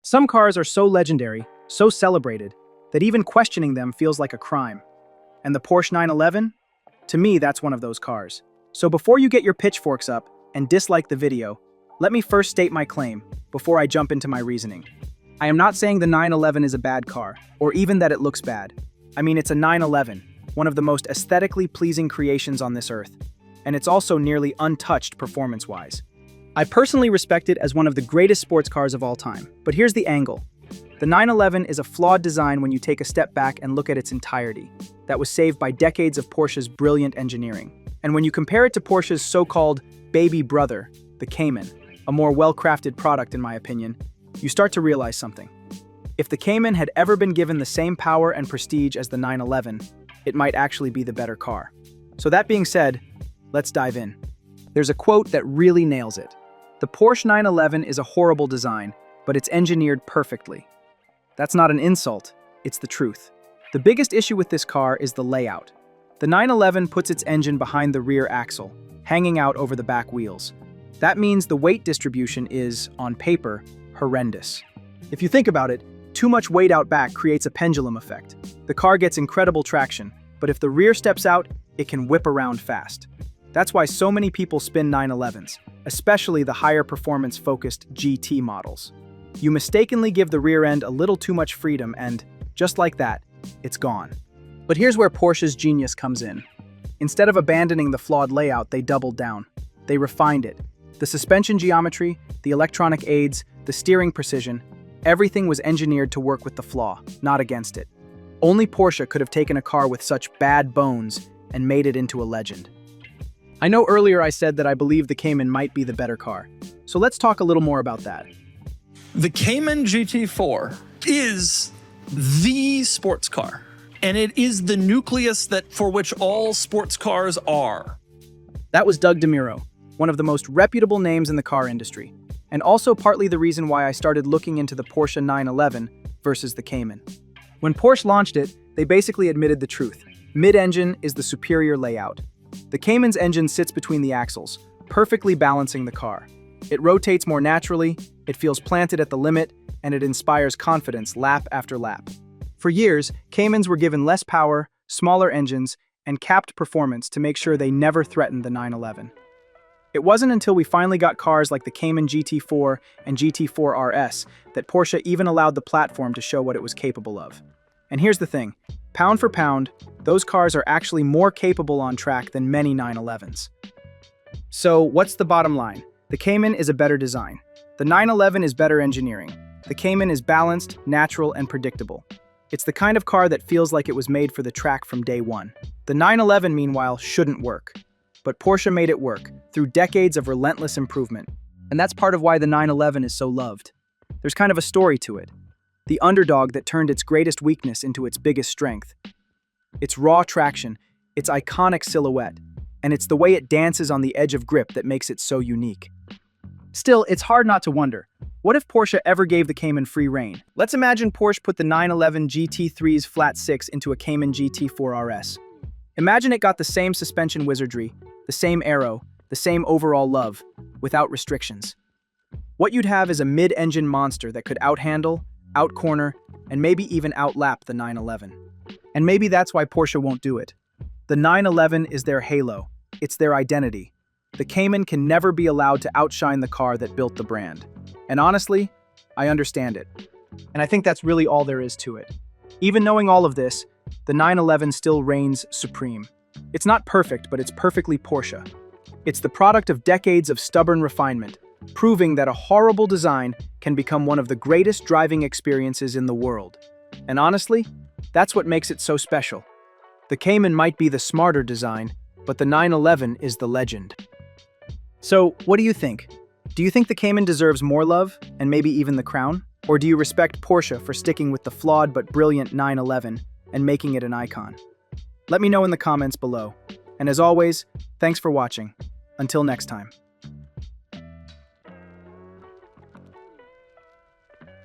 Some cars are so legendary, so celebrated, that even questioning them feels like a crime. And the Porsche 911? To me, that's one of those cars. So before you get your pitchforks up and dislike the video, let me first state my claim before I jump into my reasoning. I am not saying the 911 is a bad car, or even that it looks bad. I mean, it's a 911, one of the most aesthetically pleasing creations on this earth, and it's also nearly untouched performance-wise. I personally respect it as one of the greatest sports cars of all time, but here's the angle. The 911 is a flawed design when you take a step back and look at its entirety, that was saved by decades of Porsche's brilliant engineering. And when you compare it to Porsche's so-called baby brother, the Cayman, a more well-crafted product in my opinion, you start to realize something. If the Cayman had ever been given the same power and prestige as the 911, it might actually be the better car. So that being said, let's dive in. There's a quote that really nails it. The Porsche 911 is a horrible design, but it's engineered perfectly. That's not an insult, it's the truth. The biggest issue with this car is the layout. The 911 puts its engine behind the rear axle, hanging out over the back wheels. That means the weight distribution is, on paper, horrendous. If you think about it, too much weight out back creates a pendulum effect. The car gets incredible traction, but if the rear steps out, it can whip around fast. That's why so many people spin 911s, especially the higher performance-focused GT models. You mistakenly give the rear end a little too much freedom and, just like that, it's gone. But here's where Porsche's genius comes in. Instead of abandoning the flawed layout, they doubled down. They refined it. The suspension geometry, the electronic aids, the steering precision, everything was engineered to work with the flaw, not against it. Only Porsche could have taken a car with such bad bones and made it into a legend. I know earlier I said that I believe the Cayman might be the better car, so let's talk a little more about that. The Cayman GT4 is the sports car, and it is the nucleus for which all sports cars are. That was Doug Demuro, one of the most reputable names in the car industry, and also partly the reason why I started looking into the Porsche 911 versus the Cayman. When Porsche launched it, they basically admitted the truth. Mid-engine is the superior layout. The Cayman's engine sits between the axles, perfectly balancing the car. It rotates more naturally, it feels planted at the limit, and it inspires confidence lap after lap. For years, Caymans were given less power, smaller engines, and capped performance to make sure they never threatened the 911. It wasn't until we finally got cars like the Cayman GT4 and GT4 RS that Porsche even allowed the platform to show what it was capable of. And here's the thing, pound for pound, those cars are actually more capable on track than many 911s. So what's the bottom line? The Cayman is a better design. The 911 is better engineering. The Cayman is balanced, natural, and predictable. It's the kind of car that feels like it was made for the track from day one. The 911, meanwhile, shouldn't work. But Porsche made it work, through decades of relentless improvement. And that's part of why the 911 is so loved. There's kind of a story to it. The underdog that turned its greatest weakness into its biggest strength. Its raw traction, its iconic silhouette, and it's the way it dances on the edge of grip that makes it so unique. Still, it's hard not to wonder, what if Porsche ever gave the Cayman free rein? Let's imagine Porsche put the 911 GT3's flat 6 into a Cayman GT4 RS. Imagine it got the same suspension wizardry, the same aero, the same overall love, without restrictions. What you'd have is a mid-engine monster that could outhandle, outcorner, and maybe even outlap the 911. And maybe that's why Porsche won't do it. The 911 is their halo. It's their identity. The Cayman can never be allowed to outshine the car that built the brand. And honestly, I understand it. And I think that's really all there is to it. Even knowing all of this, the 911 still reigns supreme. It's not perfect, but it's perfectly Porsche. It's the product of decades of stubborn refinement, proving that a horrible design can become one of the greatest driving experiences in the world. And honestly, that's what makes it so special. The Cayman might be the smarter design, but the 911 is the legend. So, what do you think? Do you think the Cayman deserves more love, and maybe even the crown? Or do you respect Porsche for sticking with the flawed but brilliant 911 and making it an icon? Let me know in the comments below. And as always, thanks for watching. Until next time.